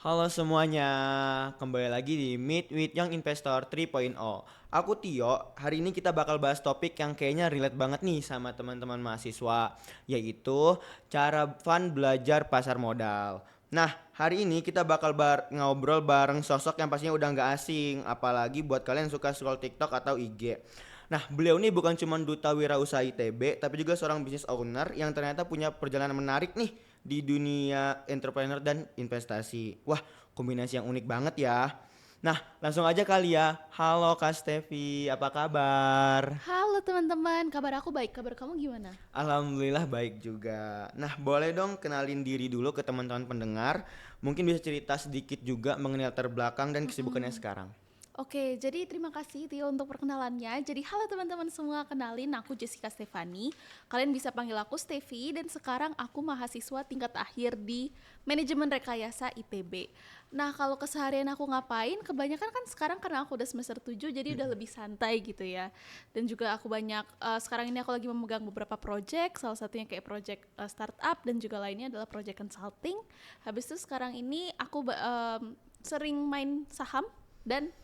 Halo semuanya, kembali lagi di Meet with Young Investor 3.0. Aku Tio, hari ini kita bakal bahas topik yang kayaknya relate banget nih sama teman-teman mahasiswa, yaitu cara fun belajar pasar modal. Nah, hari ini kita bakal ngobrol bareng sosok yang pastinya udah nggak asing, apalagi buat kalian yang suka scroll TikTok atau IG. Nah, beliau ini bukan cuma duta wirausaha ITB, tapi juga seorang business owner yang ternyata punya perjalanan menarik nih di dunia entrepreneur dan investasi. Wah, kombinasi yang unik banget ya. Nah, langsung aja kali ya. Halo Kak Stevi, apa kabar? Halo teman-teman, kabar aku baik. Kabar kamu gimana? Alhamdulillah baik juga. Nah, boleh dong kenalin diri dulu ke teman-teman pendengar. Mungkin bisa cerita sedikit juga mengenai latar belakang dan kesibukannya Mm-mm. sekarang. Oke, jadi terima kasih Tio untuk perkenalannya. Jadi halo teman-teman semua, kenalin aku Jessica Stefani. Kalian bisa panggil aku Stevi dan sekarang aku mahasiswa tingkat akhir di Manajemen Rekayasa ITB. Nah, kalau keseharian aku ngapain? Kebanyakan kan sekarang karena aku udah semester 7 jadi udah lebih santai gitu ya. Dan juga aku sekarang ini aku lagi memegang beberapa project, salah satunya kayak project startup dan juga lainnya adalah project consulting. Habis itu sekarang ini aku sering main saham dan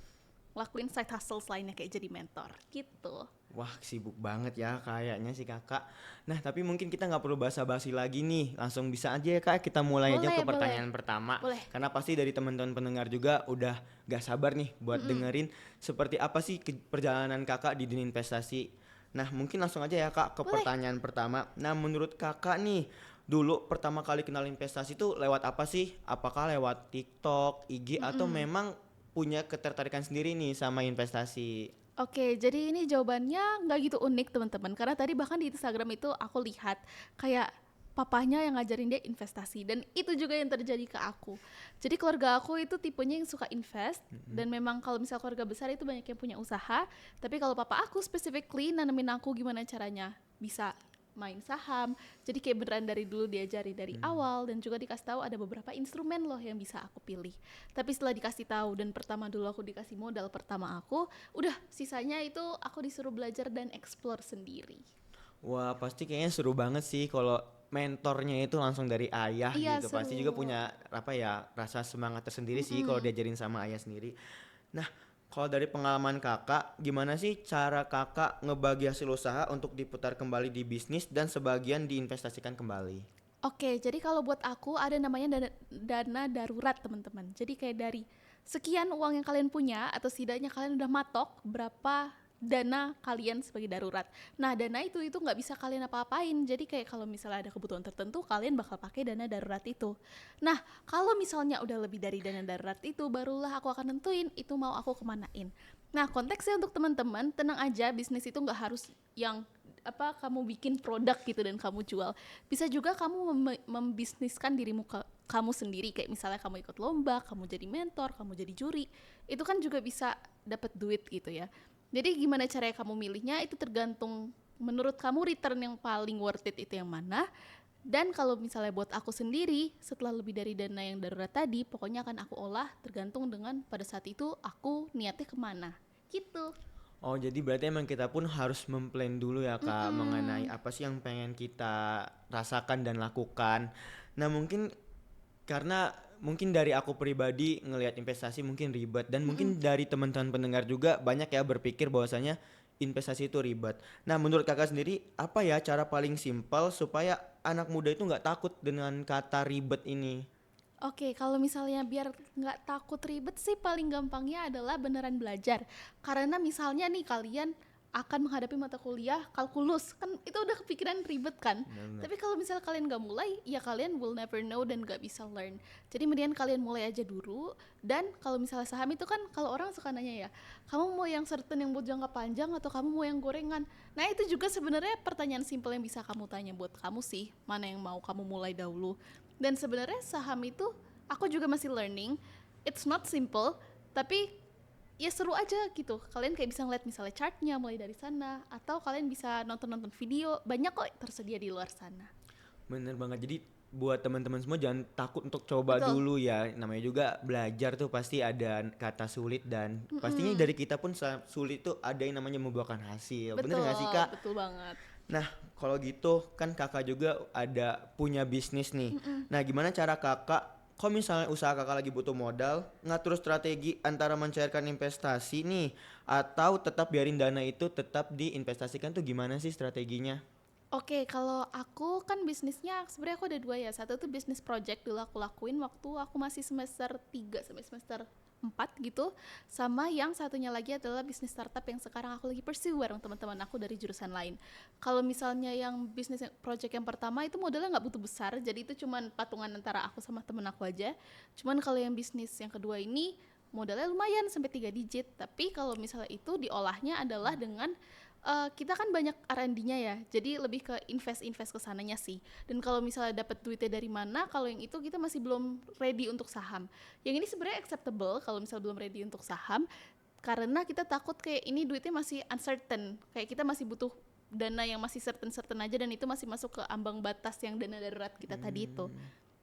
ngelakuin side hustles lainnya kayak jadi mentor gitu. Wah, sibuk banget ya kayaknya si kakak. Nah, tapi mungkin kita nggak perlu basa-basi lagi nih. Langsung bisa aja ya kak, kita mulai aja ke Boleh, boleh, pertanyaan pertama. boleh. Karena pasti dari teman-teman pendengar juga udah gak sabar nih buat Mm-mm. dengerin seperti apa sih perjalanan kakak di dunia investasi. Nah, mungkin langsung aja ya kak ke Boleh. pertanyaan pertama. Nah, menurut kakak nih, dulu pertama kali kenal investasi tuh lewat apa sih? Apakah lewat TikTok, IG, atau Mm-mm. memang punya ketertarikan sendiri nih sama investasi? Oke, jadi ini jawabannya nggak gitu unik teman-teman. Karena tadi bahkan di Instagram itu aku lihat kayak papahnya yang ngajarin dia investasi dan itu juga yang terjadi ke aku. Jadi keluarga aku itu tipenya yang suka invest dan memang kalau misal keluarga besar itu banyak yang punya usaha, tapi kalau papa aku specifically nanemin aku gimana caranya bisa main saham. Jadi kayak beneran dari dulu diajari dari awal dan juga dikasih tahu ada beberapa instrumen loh yang bisa aku pilih. Tapi setelah dikasih tahu dan pertama dulu aku dikasih modal pertama aku, udah sisanya itu aku disuruh belajar dan explore sendiri. Wah, pasti kayaknya seru banget sih kalau mentornya itu langsung dari ayah Iya gitu. Pasti juga seru. punya apa ya, rasa semangat tersendiri sih kalau Mm-mm. diajarin sama ayah sendiri. Nah, kalau dari pengalaman kakak, gimana sih cara kakak ngebagi hasil usaha untuk diputar kembali di bisnis dan sebagian diinvestasikan kembali? Oke, jadi kalau buat aku ada namanya dana darurat teman-teman. Jadi kayak dari sekian uang yang kalian punya atau setidaknya kalian udah matok berapa dana kalian sebagai darurat. Nah, dana itu nggak bisa kalian apa-apain. Jadi kayak kalau misalnya ada kebutuhan tertentu, kalian bakal pakai dana darurat itu. Nah, kalau misalnya udah lebih dari dana darurat itu, barulah aku akan nentuin itu mau aku kemanain. Nah, konteksnya untuk teman-teman, tenang aja, bisnis itu nggak harus yang apa kamu bikin produk gitu dan kamu jual. Bisa juga kamu membisniskan dirimu kamu sendiri, kayak misalnya kamu ikut lomba, kamu jadi mentor, kamu jadi juri, itu kan juga bisa dapat duit gitu ya. Jadi gimana caranya kamu milihnya itu tergantung menurut kamu return yang paling worth it itu yang mana. Dan kalau misalnya buat aku sendiri, setelah lebih dari dana yang darurat tadi, pokoknya akan aku olah tergantung dengan pada saat itu aku niatnya kemana. Gitu. Oh, jadi berarti emang kita pun harus memplan dulu ya kak mengenai Mm-mm. apa sih yang pengen kita rasakan dan lakukan. Nah, mungkin karena mungkin dari aku pribadi ngelihat investasi mungkin ribet dan Mm-mm. mungkin dari teman-teman pendengar juga banyak ya berpikir bahwasanya investasi itu ribet. Nah, menurut kakak sendiri apa ya cara paling simpel supaya anak muda itu nggak takut dengan kata ribet ini? Oke, kalau misalnya biar nggak takut ribet sih paling gampangnya adalah beneran belajar. Karena misalnya nih kalian akan menghadapi mata kuliah kalkulus, kan itu udah kepikiran ribet kan. Benar-benar. Tapi kalau misalnya kalian nggak mulai, ya kalian will never know dan nggak bisa learn. Jadi mendingan kalian mulai aja dulu. Dan kalau misalnya saham itu kan kalau orang suka nanya ya, kamu mau yang certain yang buat jangka panjang atau kamu mau yang gorengan? Nah itu juga sebenarnya pertanyaan simpel yang bisa kamu tanya buat kamu sih, mana yang mau kamu mulai dahulu. Dan sebenarnya saham itu aku juga masih learning. It's not simple, tapi ya seru aja gitu. Kalian kayak bisa ngeliat misalnya chartnya mulai dari sana, atau kalian bisa nonton-nonton video. Banyak kok tersedia di luar sana. Bener banget. Jadi buat teman-teman semua jangan takut untuk coba Betul. dulu ya. Namanya juga belajar tuh pasti ada kata sulit dan pastinya Mm-mm. dari kita pun sulit tuh ada yang namanya membuahkan hasil. Bener gak sih Betul, kak? betul banget. Nah, kalau gitu kan kakak juga ada punya bisnis nih. Mm-mm. Nah, gimana cara kakak Kalau misalnya usaha kakak lagi butuh modal, ngatur strategi antara mencairkan investasi nih atau tetap biarin dana itu tetap diinvestasikan tuh gimana sih strateginya? Oke, kalau aku kan bisnisnya sebenarnya aku ada dua ya. Satu tuh bisnis project dulu aku lakuin waktu aku masih semester 3 sampai semester 4 gitu. Sama yang satunya lagi adalah bisnis startup yang sekarang aku lagi pursue bareng teman-teman aku dari jurusan lain. Kalau misalnya yang bisnis project yang pertama itu modalnya nggak butuh besar, jadi itu cuman patungan antara aku sama temen aku aja. Cuman kalau yang bisnis yang kedua ini modalnya lumayan sampai 3 digit, tapi kalau misalnya itu diolahnya adalah dengan kita kan banyak R&D-nya ya, jadi lebih ke invest ke sananya sih. Dan kalau misalnya dapat duitnya dari mana, kalau yang itu kita masih belum ready untuk saham. Yang ini sebenarnya acceptable kalau misalnya belum ready untuk saham, karena kita takut kayak ini duitnya masih uncertain, kayak kita masih butuh dana yang masih certain aja, dan itu masih masuk ke ambang batas yang dana darurat kita tadi itu.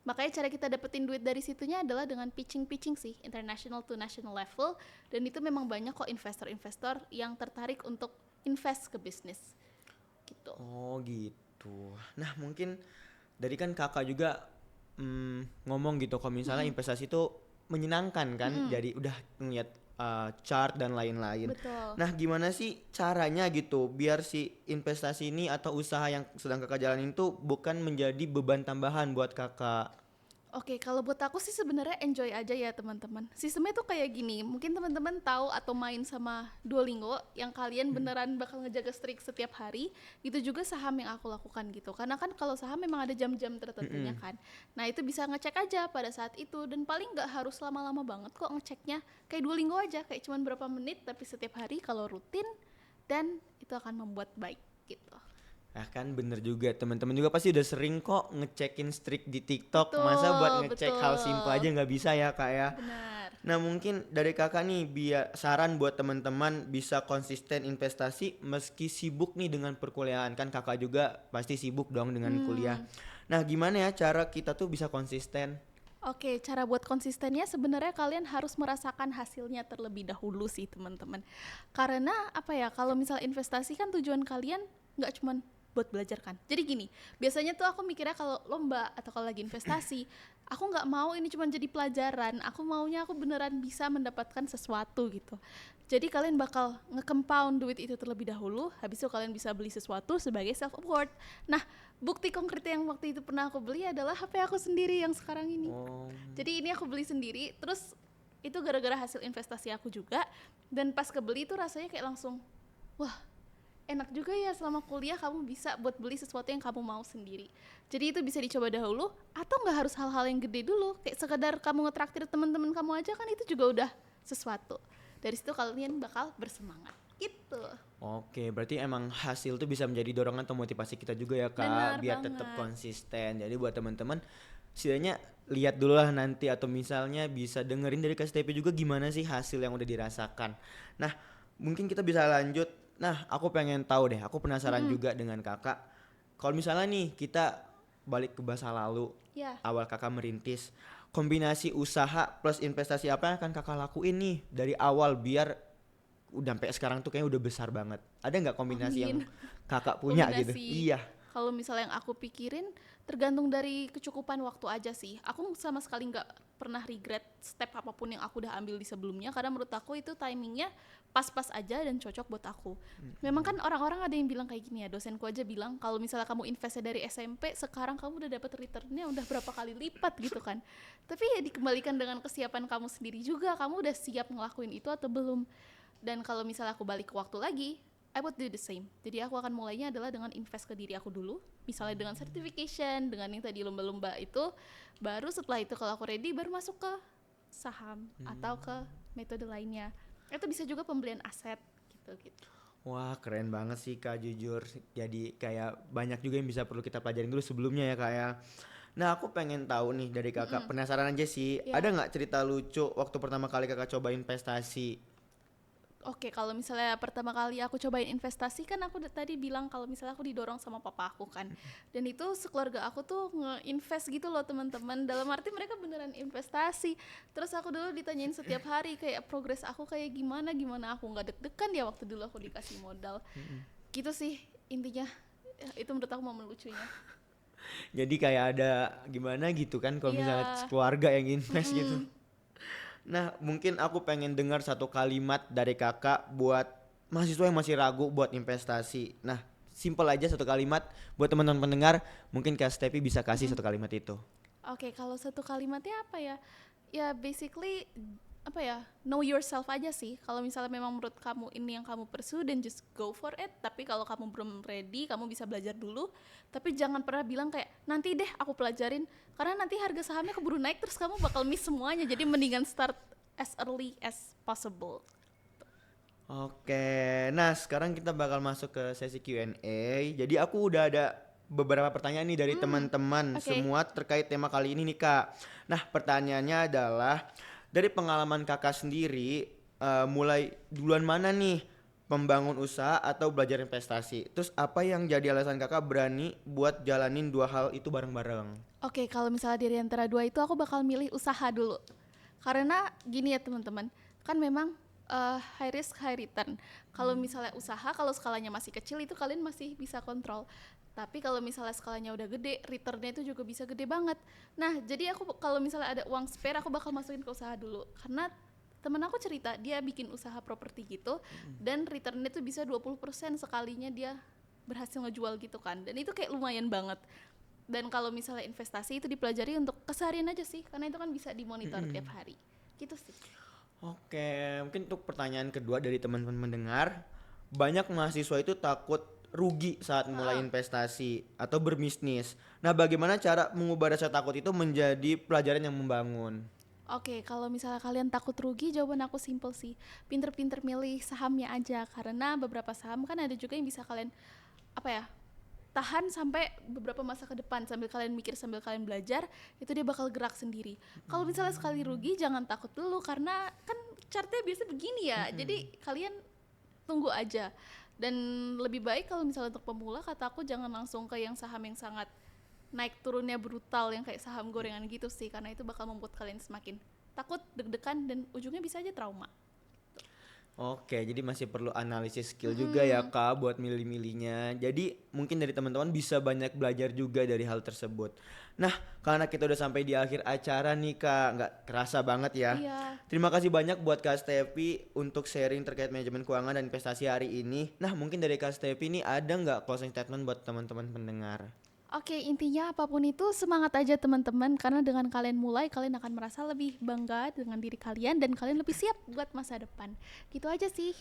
Makanya cara kita dapetin duit dari situnya adalah dengan pitching sih, international to national level, dan itu memang banyak kok investor-investor yang tertarik untuk invest ke bisnis gitu. Oh gitu. Nah mungkin dari kan kakak juga ngomong gitu kalau misalnya investasi itu menyenangkan kan, jadi udah ngeliat chart dan lain-lain. Betul. Nah gimana sih caranya gitu biar si investasi ini atau usaha yang sedang kakak jalanin itu bukan menjadi beban tambahan buat kakak? Oke, kalau buat aku sih sebenarnya enjoy aja ya teman-teman. Sistemnya tuh kayak gini, mungkin teman-teman tahu atau main sama Duolingo yang kalian beneran bakal ngejaga streak setiap hari, itu juga saham yang aku lakukan gitu. Karena kan kalau saham memang ada jam-jam tertentunya kan. Nah itu bisa ngecek aja pada saat itu, dan paling nggak harus lama-lama banget kok ngeceknya. Kayak Duolingo aja, kayak cuman berapa menit tapi setiap hari kalau rutin, dan itu akan membuat baik gitu. Nah kan bener juga, teman-teman juga pasti udah sering kok ngecekin streak di TikTok. Masa buat Betul, ngecek hal simple aja betul. nggak bisa ya kak ya? Benar. Nah mungkin dari kakak nih biar saran buat teman-teman bisa konsisten investasi meski sibuk nih dengan perkuliahan. Kan kakak juga pasti sibuk dong dengan kuliah. Nah gimana ya cara kita tuh bisa konsisten? Oke, cara buat konsistennya sebenarnya kalian harus merasakan hasilnya terlebih dahulu sih teman-teman. Karena apa ya, kalau misal investasi kan tujuan kalian nggak cuman buat belajar kan. Jadi gini, biasanya tuh aku mikirnya kalau lomba atau kalau lagi investasi, aku nggak mau ini cuma jadi pelajaran. Aku maunya aku beneran bisa mendapatkan sesuatu gitu. Jadi kalian bakal nge-compound duit itu terlebih dahulu, habis itu kalian bisa beli sesuatu sebagai self award. Nah, bukti konkret yang waktu itu pernah aku beli adalah HP aku sendiri yang sekarang ini. Oh, Jadi ini aku beli sendiri, terus itu gara-gara hasil investasi aku juga, dan pas kebeli itu rasanya kayak langsung, wah enak juga ya selama kuliah kamu bisa buat beli sesuatu yang kamu mau sendiri. Jadi itu bisa dicoba dahulu, atau nggak harus hal-hal yang gede dulu, kayak sekedar kamu ngetraktir teman-teman kamu aja kan itu juga udah sesuatu. Dari situ kalian bakal bersemangat gitu. oke, berarti emang hasil tuh bisa menjadi dorongan atau motivasi kita juga ya kak, Benar biar tetap banget. konsisten. Jadi buat teman-teman, setidaknya lihat dulu lah nanti atau misalnya bisa dengerin dari KSTP juga gimana sih hasil yang udah dirasakan. Nah, mungkin kita bisa lanjut. Nah, aku pengen tahu deh, aku penasaran juga dengan kakak. Kalau misalnya nih kita balik ke masa lalu, Ya. awal kakak merintis, kombinasi usaha plus investasi apa yang akan kakak lakuin nih dari awal biar udah sampai sekarang tuh kayaknya udah besar banget. Ada nggak kombinasi yang Amin. kakak punya gitu? Kombinasi. Iya. Kalau misalnya yang aku pikirin tergantung dari kecukupan waktu aja sih. Aku sama sekali nggak pernah regret step apapun yang aku udah ambil di sebelumnya, karena menurut aku itu timingnya pas-pas aja dan cocok buat aku. Memang kan orang-orang ada yang bilang kayak gini ya, dosenku aja bilang kalau misalnya kamu investnya dari SMP, sekarang kamu udah dapat returnnya udah berapa kali lipat gitu kan. Tapi ya dikembalikan dengan kesiapan kamu sendiri juga, kamu udah siap ngelakuin itu atau belum. Dan kalau misalnya aku balik ke waktu lagi, I would do the same. Jadi aku akan mulainya adalah dengan invest ke diri aku dulu, misalnya dengan certification, dengan yang tadi lomba-lomba itu. Baru setelah itu kalau aku ready, baru masuk ke saham atau ke metode lainnya. Itu bisa juga pembelian aset gitu. Wah keren banget sih kak, jujur. Jadi kayak banyak juga yang bisa perlu kita pelajarin dulu sebelumnya ya kak ya. Nah aku pengen tahu nih dari kakak, penasaran aja sih, Ya. ada nggak cerita lucu waktu pertama kali kakak coba investasi? Oke, kalau misalnya pertama kali aku cobain investasi kan aku tadi bilang kalau misalnya aku didorong sama papa aku kan. Dan itu sekeluarga aku tuh nge-invest gitu loh teman-teman. Dalam arti mereka beneran investasi. Terus aku dulu ditanyain setiap hari kayak progres aku kayak gimana aku nggak deg-degan ya waktu dulu aku dikasih modal. Gitu sih intinya. Itu menurut aku momen lucunya. Jadi kayak ada gimana gitu kan kalau misalnya Iya. keluarga yang invest gitu. Mm-mm. Nah, mungkin aku pengen dengar satu kalimat dari kakak buat mahasiswa yang masih ragu buat investasi. Nah, simple aja satu kalimat buat teman-teman pendengar. Mungkin Kak Stepi bisa kasih Mm-mm. satu kalimat itu. Oke, kalau satu kalimatnya apa ya? Ya basically apa ya? Know yourself aja sih. Kalau misalnya memang menurut kamu ini yang kamu pursue dan just go for it. Tapi kalau kamu belum ready, kamu bisa belajar dulu. Tapi jangan pernah bilang kayak nanti deh aku pelajarin karena nanti harga sahamnya keburu naik terus kamu bakal miss semuanya. Jadi mendingan start as early as possible. Oke, nah sekarang kita bakal masuk ke sesi Q&A. Jadi aku udah ada beberapa pertanyaan nih dari Hmm, teman-teman oke. semua terkait tema kali ini nih Kak. Nah pertanyaannya adalah dari pengalaman kakak sendiri, mulai duluan mana nih membangun usaha atau belajar investasi? Terus apa yang jadi alasan kakak berani buat jalanin dua hal itu bareng-bareng? Oke, kalau misalnya dari antara dua itu aku bakal milih usaha dulu. Karena gini ya teman-teman, kan memang high risk high return. Kalau misalnya usaha, kalau skalanya masih kecil itu kalian masih bisa kontrol. Tapi kalau misalnya skalanya udah gede, returnnya itu juga bisa gede banget. Nah, jadi aku kalau misalnya ada uang spare, aku bakal masukin ke usaha dulu. Karena temen aku cerita dia bikin usaha properti gitu dan returnnya tuh bisa 20% sekalinya dia berhasil ngejual gitu kan. Dan itu kayak lumayan banget. Dan kalau misalnya investasi itu dipelajari untuk keseharian aja sih, karena itu kan bisa dimonitor tiap hari. Gitu sih. Oke, mungkin untuk pertanyaan kedua dari teman-teman mendengar, banyak mahasiswa itu takut rugi saat mulai Ha-ha. investasi atau berbisnis. Nah, bagaimana cara mengubah rasa takut itu menjadi pelajaran yang membangun? Oke, kalau misalnya kalian takut rugi, jawaban aku simple sih. Pinter-pinter milih sahamnya aja, karena beberapa saham kan ada juga yang bisa kalian apa ya tahan sampai beberapa masa ke depan sambil kalian mikir sambil kalian belajar itu dia bakal gerak sendiri. Kalau misalnya sekali rugi jangan takut dulu karena kan chartnya biasa begini ya, jadi kalian tunggu aja. Dan lebih baik kalau misalnya untuk pemula kata aku jangan langsung ke yang saham yang sangat naik turunnya brutal yang kayak saham gorengan gitu sih, karena itu bakal membuat kalian semakin takut, deg-degan, dan ujungnya bisa aja trauma. Oke, jadi masih perlu analisis skill juga ya Mm-mm. Kak buat milih-milihnya. Jadi mungkin dari teman-teman bisa banyak belajar juga dari hal tersebut. Nah, karena kita udah sampai di akhir acara nih Kak, nggak kerasa banget ya. Iya. Terima kasih banyak buat Kak Stevi untuk sharing terkait manajemen keuangan dan investasi hari ini. Nah, mungkin dari Kak Stevi ini ada nggak closing statement buat teman-teman pendengar? Oke, intinya apapun itu semangat aja teman-teman karena dengan kalian mulai kalian akan merasa lebih bangga dengan diri kalian dan kalian lebih siap buat masa depan. Gitu aja sih.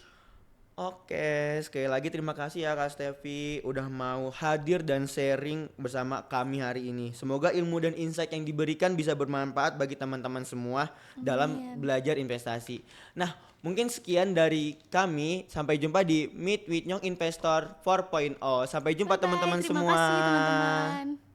Oke, sekali lagi terima kasih ya Kak Stevi udah mau hadir dan sharing bersama kami hari ini. Semoga ilmu dan insight yang diberikan bisa bermanfaat bagi teman-teman semua dalam Amin. belajar investasi. Nah, mungkin sekian dari kami. Sampai jumpa di Meet with Young Investor 4.0. Sampai jumpa Bye bye. teman-teman Terima kasih semua. teman-teman.